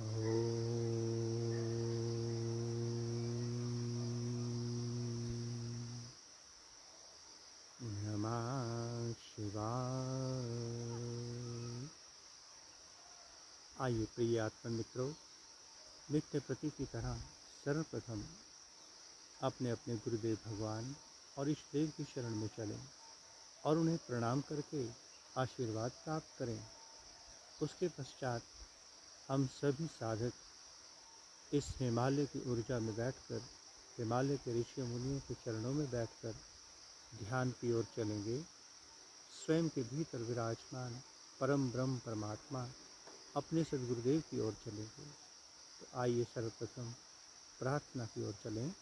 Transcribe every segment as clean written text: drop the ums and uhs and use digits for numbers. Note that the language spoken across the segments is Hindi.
नमः शिवाय। आइए प्रिय आत्म मित्रों, नित्य प्रति की तरह सर्वप्रथम अपने अपने गुरुदेव भगवान और इष्ट देव की शरण में चलें और उन्हें प्रणाम करके आशीर्वाद प्राप्त करें। उसके पश्चात हम सभी साधक इस हिमालय की ऊर्जा में बैठकर, हिमालय के ऋषि मुनियों के चरणों में बैठकर ध्यान की ओर चलेंगे। स्वयं के भीतर विराजमान परम ब्रह्म परमात्मा अपने सद्गुरुदेव की ओर चलेंगे। तो आइए सर्वप्रथम प्रार्थना की ओर चलें।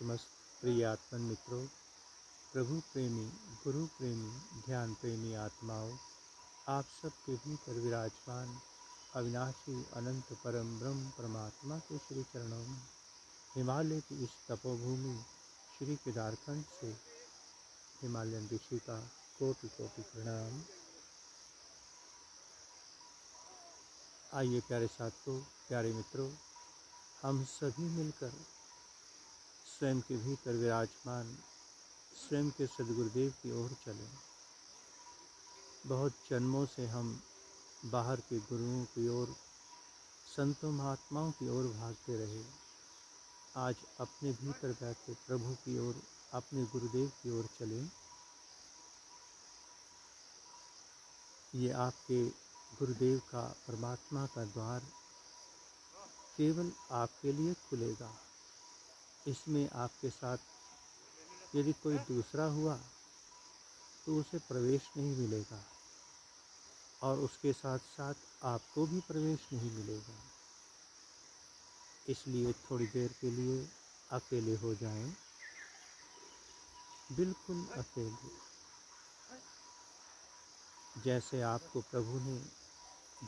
समस्त प्रिय आत्मन मित्रों, प्रभु प्रेमी, गुरु प्रेमी, ध्यान प्रेमी आत्माओं, आप सबके भीतर विराजमान अविनाशी अनंत परम ब्रह्म परमात्मा के श्री चरणों में हिमालय की इस तपोभूमि श्री केदारखंड से हिमालयन ऋषि का कोटि कोटि प्रणाम। आइए प्यारे साथियों, प्यारे मित्रों, हम सभी मिलकर स्वयं के भीतर विराजमान स्वयं के सद्गुरुदेव की ओर चलें। बहुत जन्मों से हम बाहर के गुरुओं की ओर, संतों महात्माओं की ओर भागते रहे। आज अपने भीतर बैठे प्रभु की ओर, अपने गुरुदेव की ओर चलें। ये आपके गुरुदेव का, परमात्मा का द्वार केवल आपके लिए खुलेगा। इसमें आपके साथ यदि कोई दूसरा हुआ तो उसे प्रवेश नहीं मिलेगा, और उसके साथ साथ आपको भी प्रवेश नहीं मिलेगा। इसलिए थोड़ी देर के लिए अकेले हो जाएं, बिल्कुल अकेले। जैसे आपको प्रभु ने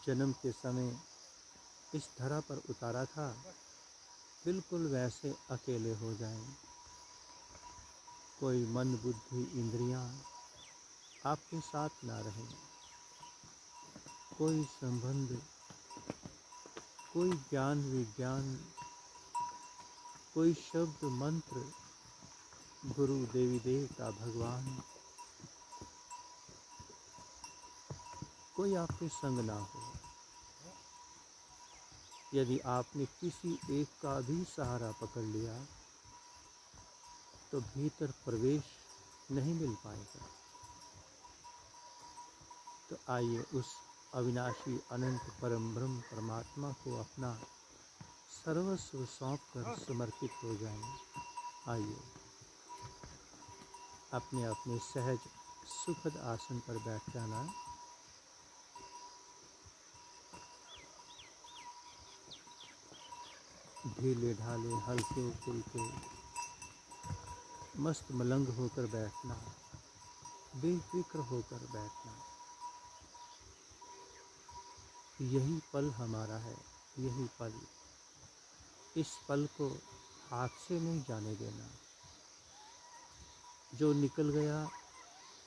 जन्म के समय इस धरा पर उतारा था, बिल्कुल वैसे अकेले हो जाएं। कोई मन बुद्धि इंद्रियां आपके साथ ना रहें, कोई संबंध, कोई ज्ञान विज्ञान, कोई शब्द मंत्र, गुरु देवी देवता भगवान, कोई आपके संग ना हो। यदि आपने किसी एक का भी सहारा पकड़ लिया तो भीतर प्रवेश नहीं मिल पाएगा। तो आइए उस अविनाशी अनंत परम ब्रह्म परमात्मा को अपना सर्वस्व सौंप कर समर्पित हो जाएं। आइए अपने अपने सहज सुखद आसन पर बैठ जाना। ढीले ढाले हल्के फुल्के मस्त मलंग होकर बैठना, बेफिक्र होकर बैठना। यही पल हमारा है, यही पल। इस पल को हाथ से नहीं जाने देना। जो निकल गया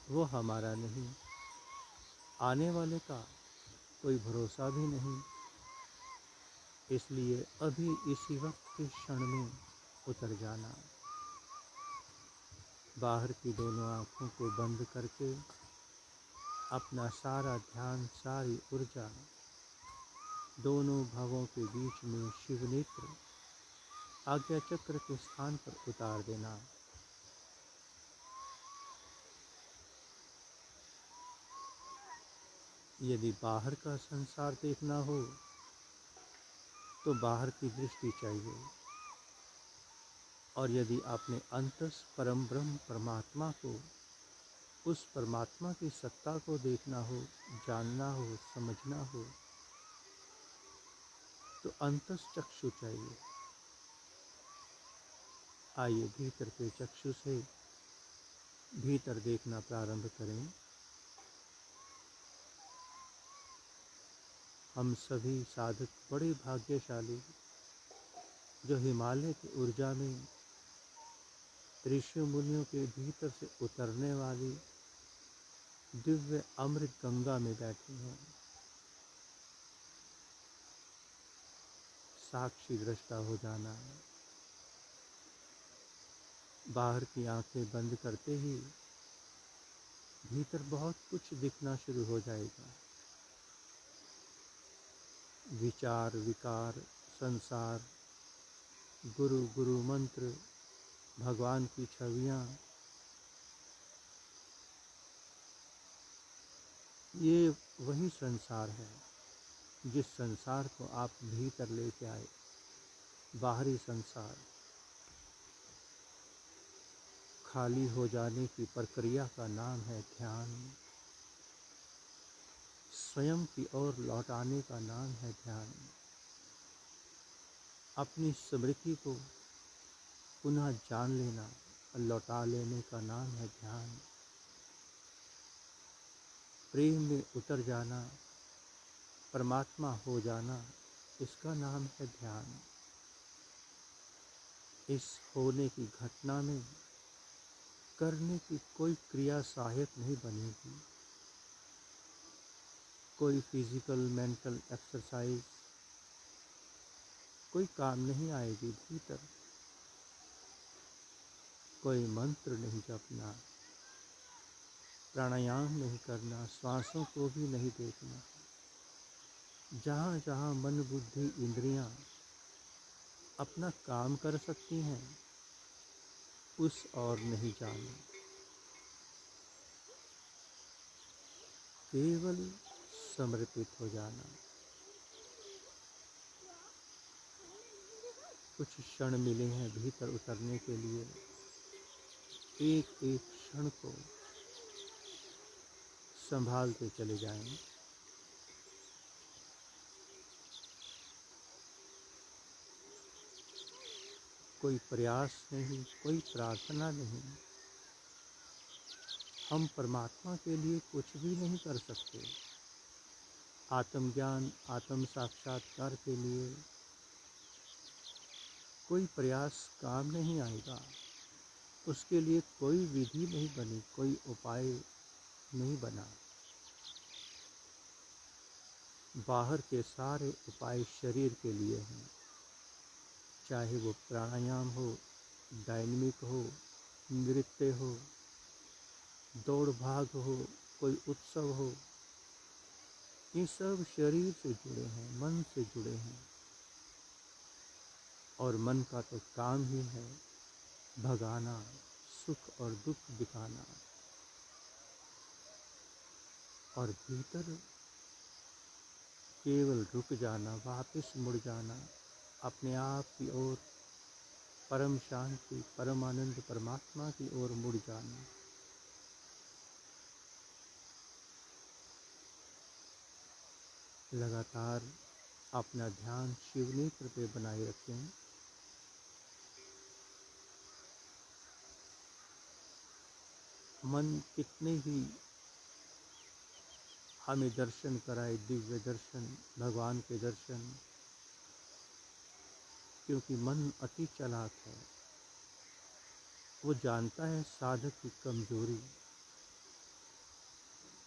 वो हमारा नहीं, आने वाले का कोई भरोसा भी नहीं। इसलिए अभी इसी वक्त के क्षण में उतर जाना। बाहर की दोनों आँखों को बंद करके अपना सारा ध्यान, सारी ऊर्जा दोनों भवों के बीच में शिव नेत्र आज्ञा चक्र के स्थान पर उतार देना। यदि बाहर का संसार देखना हो तो बाहर की दृष्टि चाहिए, और यदि अपने अंतस परम ब्रह्म परमात्मा को, उस परमात्मा की सत्ता को देखना हो, जानना हो, समझना हो, तो अंतस चक्षु चाहिए। आइए भीतर के चक्षु से भीतर देखना प्रारंभ करें। हम सभी साधक बड़े भाग्यशाली, जो हिमालय की ऊर्जा में ऋषि मुनियों के भीतर से उतरने वाली दिव्य अमृत गंगा में बैठे हैं। साक्षी दृष्टा हो जाना। बाहर की आंखें बंद करते ही भीतर बहुत कुछ दिखना शुरू हो जाएगा। विचार, विकार, संसार, गुरु, गुरु मंत्र, भगवान की छवियाँ, ये वही संसार है जिस संसार को आप भीतर लेके आए। बाहरी संसार खाली हो जाने की प्रक्रिया का नाम है ध्यान। स्वयं की ओर लौटाने का नाम है ध्यान। अपनी स्मृति को पुनः जान लेना, लौटा लेने का नाम है ध्यान। प्रेम में उतर जाना, परमात्मा हो जाना, इसका नाम है ध्यान। इस होने की घटना में करने की कोई क्रिया सहायक नहीं बनेगी, कोई फिजिकल मेंटल एक्सरसाइज कोई काम नहीं आएगी भीतर, कोई मंत्र नहीं जपना, प्राणायाम नहीं करना, श्वासों को भी नहीं देखना। जहाँ जहाँ मन बुद्धि इंद्रियां अपना काम कर सकती हैं, उस और नहीं जाना। केवल समर्पित हो जाना। कुछ क्षण मिले हैं भीतर उतरने के लिए। एक एक क्षण को संभालते चले जाएं। कोई प्रयास नहीं, कोई प्रार्थना नहीं। हम परमात्मा के लिए कुछ भी नहीं कर सकते। आत्मज्ञान, आत्म साक्षात्कार के लिए कोई प्रयास काम नहीं आएगा। उसके लिए कोई विधि नहीं बनी, कोई उपाय नहीं बना। बाहर के सारे उपाय शरीर के लिए हैं, चाहे वो प्राणायाम हो, डायनामिक हो, नृत्य हो, दौड़ भाग हो, कोई उत्सव हो। ये सब शरीर से जुड़े हैं, मन से जुड़े हैं। और मन का तो काम ही है भगाना, सुख और दुख दिखाना। और भीतर केवल रुक जाना, वापस मुड़ जाना अपने आप की ओर, परम शांति, परम आनंद, परमात्मा की ओर मुड़ जाना। लगातार अपना ध्यान शिव नेत्र पे बनाए रखें। मन कितने ही हमें दर्शन कराए, दिव्य दर्शन, भगवान के दर्शन, क्योंकि मन अति चालाक है। वो जानता है साधक की कमजोरी।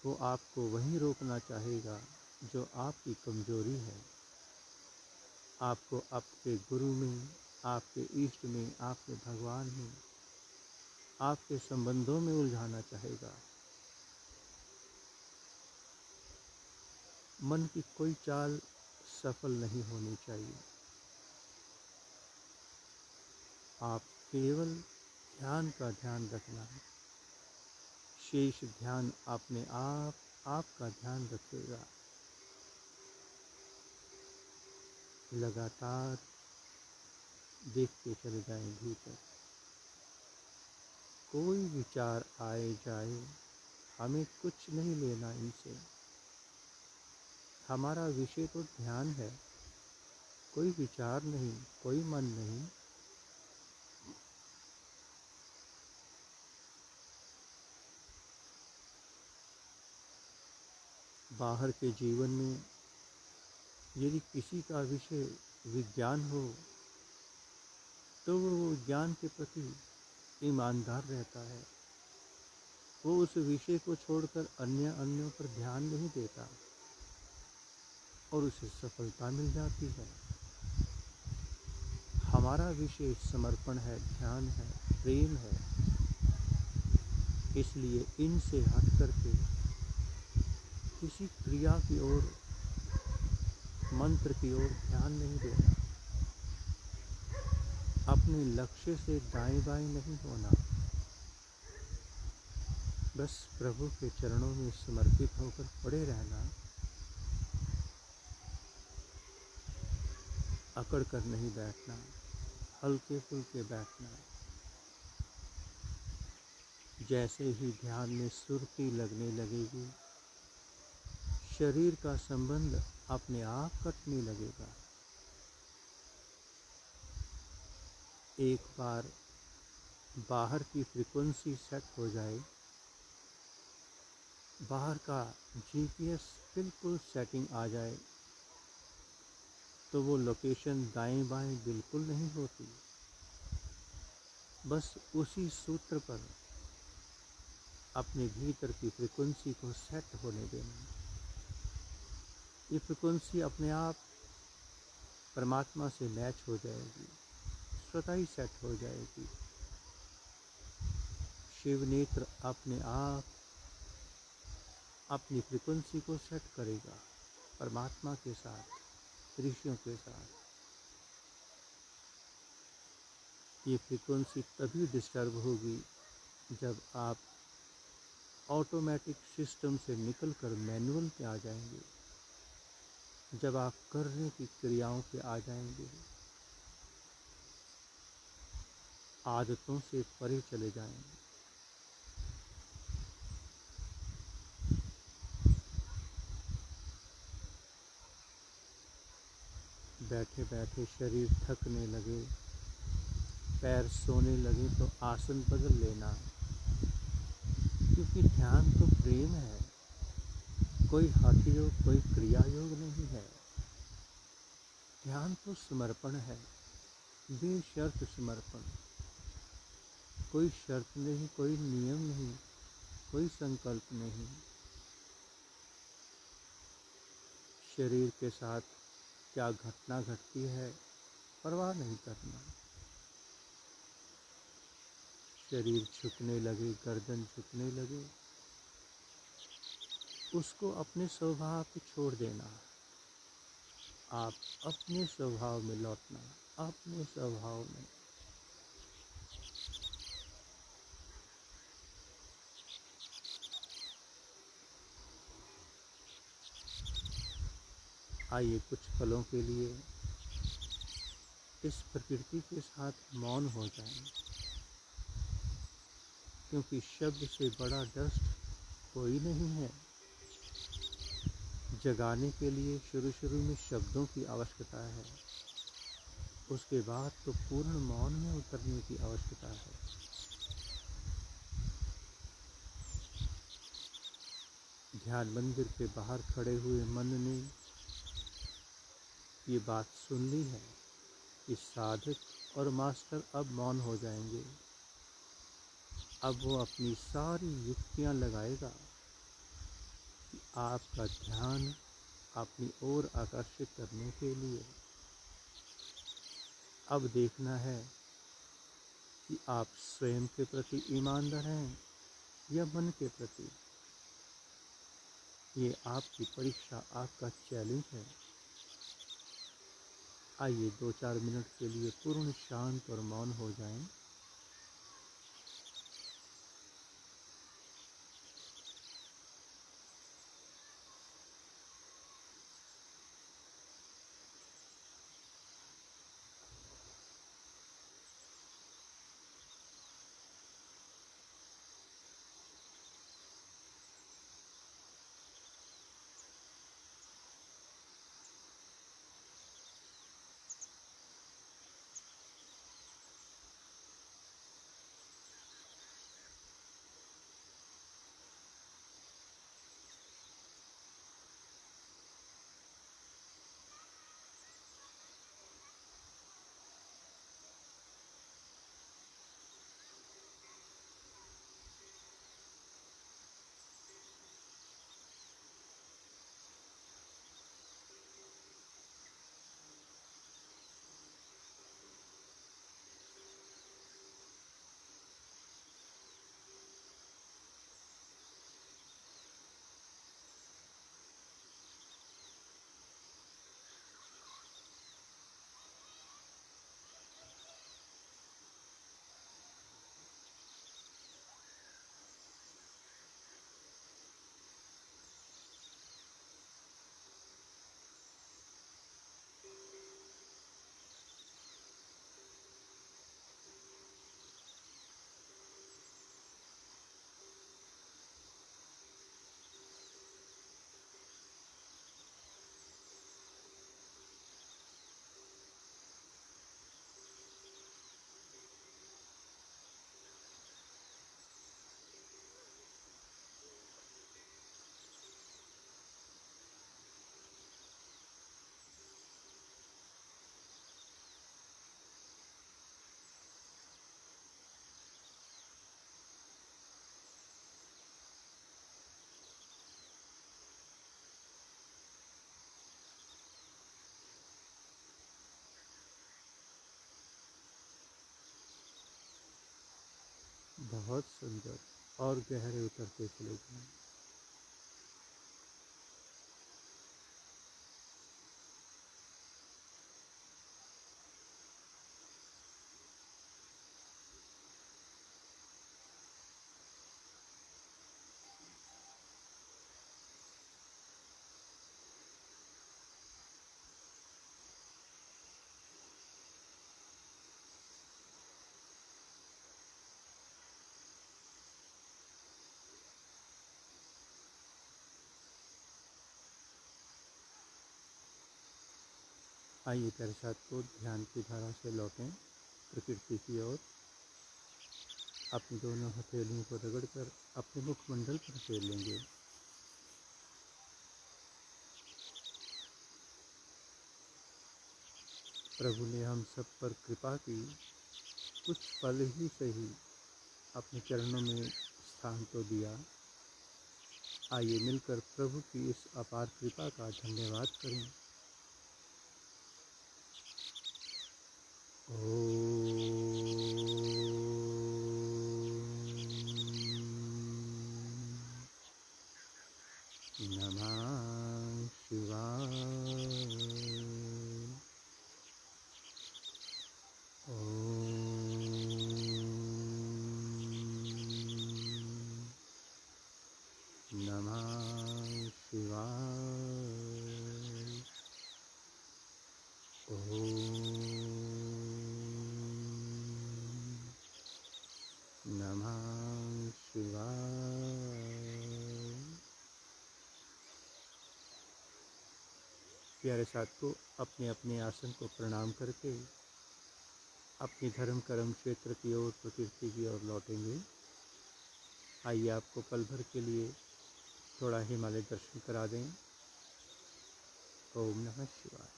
वो आपको वहीं रोकना चाहेगा जो आपकी कमजोरी है। आपको आपके गुरु में, आपके इष्ट में, आपके भगवान में, आपके संबंधों में उलझाना चाहेगा। मन की कोई चाल सफल नहीं होनी चाहिए। आप केवल ध्यान का ध्यान रखना है। शेष ध्यान अपने आप आपका ध्यान रखेगा। लगातार देखते चले जाएं भीतर। कोई विचार आए जाए, हमें कुछ नहीं लेना इनसे। हमारा विषय तो ध्यान है, कोई विचार नहीं, कोई मन नहीं। बाहर के जीवन में यदि किसी का विषय विज्ञान हो, तो वो विज्ञान के प्रति ईमानदार रहता है। वो उस विषय को छोड़कर अन्यों पर ध्यान नहीं देता और उसे सफलता मिल जाती है। हमारा विषय समर्पण है, ध्यान है, प्रेम है। इसलिए इनसे हट करके किसी क्रिया की ओर, मंत्र की ओर ध्यान नहीं देना। अपने लक्ष्य से दाएं बाएं नहीं होना। बस प्रभु के चरणों में समर्पित होकर पड़े रहना। अकड़ कर नहीं बैठना, हल्के फुल्के बैठना। जैसे ही ध्यान में सुर्ती लगने लगेगी, शरीर का संबंध अपने आप कटने लगेगा। एक बार बाहर की फ्रीक्वेंसी सेट हो जाए, बाहर का जीपीएस बिल्कुल सेटिंग आ जाए, तो वो लोकेशन दाएं बाएं बिल्कुल नहीं होती। बस उसी सूत्र पर अपने भीतर की फ्रीक्वेंसी को सेट होने देना। ये फ्रीक्वेंसी अपने आप परमात्मा से मैच हो जाएगी, स्वतः ही सेट हो जाएगी। शिव नेत्र अपने आप अपनी फ्रीक्वेंसी को सेट करेगा परमात्मा के साथ, ऋषियों के साथ। ये फ्रीक्वेंसी तभी डिस्टर्ब होगी जब आप ऑटोमेटिक सिस्टम से निकलकर मैनुअल पे आ जाएंगे, जब आप करने की क्रियाओं पे आ जाएंगे, आदतों से परे चले जाएंगे। बैठे बैठे शरीर थकने लगे, पैर सोने लगे तो आसन बदल लेना, क्योंकि ध्यान तो प्रेम है, कोई हठ योग, कोई क्रिया योग नहीं है। ध्यान तो समर्पण है, बेशर्त समर्पण। कोई शर्त नहीं, कोई नियम नहीं, कोई संकल्प नहीं। शरीर के साथ क्या घटना घटती है परवाह नहीं करना। शरीर झुकने लगे, गर्दन झुकने लगे, उसको अपने स्वभाव पे छोड़ देना। आप अपने स्वभाव में लौटना, अपने स्वभाव में। आइए कुछ पलों के लिए इस प्रकृति के साथ मौन हो जाएं, क्योंकि शब्द से बड़ा डस्ट कोई नहीं है। जगाने के लिए शुरू में शब्दों की आवश्यकता है, उसके बाद तो पूर्ण मौन में उतरने की आवश्यकता है। ध्यान मंदिर के बाहर खड़े हुए मन ने ये बात सुन ली है कि साधक और मास्टर अब मौन हो जाएंगे। अब वो अपनी सारी युक्तियां लगाएगा कि आपका ध्यान अपनी ओर आकर्षित करने के लिए। अब देखना है कि आप स्वयं के प्रति ईमानदार हैं या मन के प्रति। ये आपकी परीक्षा, आपका चैलेंज है। आइए 2-4 मिनट के लिए पूर्ण शांत और मौन हो जाएं। बहुत सुंदर और गहरे उतरते चले जाएं। आइए प्यारे साथियों, ध्यान की धारा से लौटें प्रकृति की ओर। अपनी दोनों हथेलियों को रगड़कर अपने मुखमंडल पर फेर लेंगे। प्रभु ने हम सब पर कृपा की, कुछ पल ही सही अपने चरणों में स्थान तो दिया। आइए मिलकर प्रभु की इस अपार कृपा का धन्यवाद करें। नमः शिवाय। नमः शिवाय। नमः शिवाय। प्यारे साथियों, अपने अपने आसन को प्रणाम करके अपनी धर्म कर्म क्षेत्र की ओर, प्रकृति की ओर लौटेंगे। आइए आपको पल भर के लिए थोड़ा हिमालय दर्शन करा दें। ओम नमः शिवाय।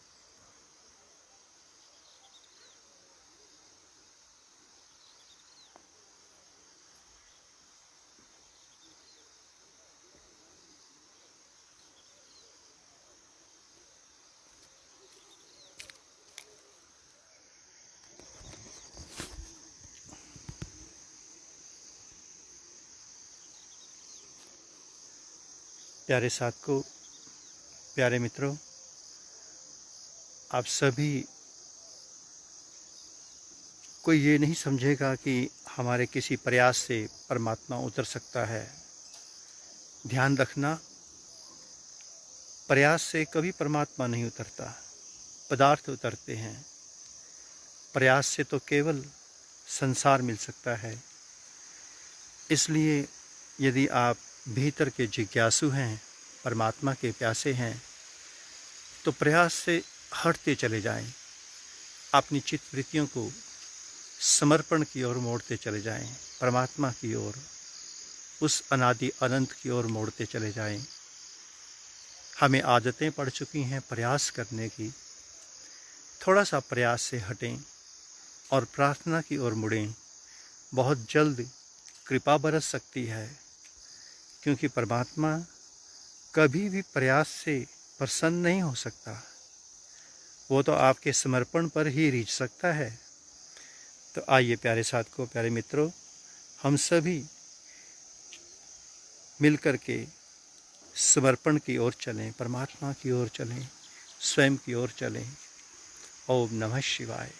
प्यारे साथियों, प्यारे मित्रों, आप सभी कोई ये नहीं समझेगा कि हमारे किसी प्रयास से परमात्मा उतर सकता है। ध्यान रखना, प्रयास से कभी परमात्मा नहीं उतरता, पदार्थ उतरते हैं। प्रयास से तो केवल संसार मिल सकता है। इसलिए यदि आप भीतर के जिज्ञासु हैं, परमात्मा के प्यासे हैं, तो प्रयास से हटते चले जाएं। अपनी चित्त वृत्तियों को समर्पण की ओर मोड़ते चले जाएं, परमात्मा की ओर, उस अनादि अनंत की ओर मोड़ते चले जाएं। हमें आदतें पड़ चुकी हैं प्रयास करने की। थोड़ा सा प्रयास से हटें और प्रार्थना की ओर मुड़ें। बहुत जल्द कृपा बरस सकती है, क्योंकि परमात्मा कभी भी प्रयास से प्रसन्न नहीं हो सकता। वो तो आपके समर्पण पर ही रीझ सकता है। तो आइए प्यारे साथियों, प्यारे मित्रों, हम सभी मिलकर के समर्पण की ओर चलें, परमात्मा की ओर चलें, स्वयं की ओर चलें। ओम नमः शिवाय।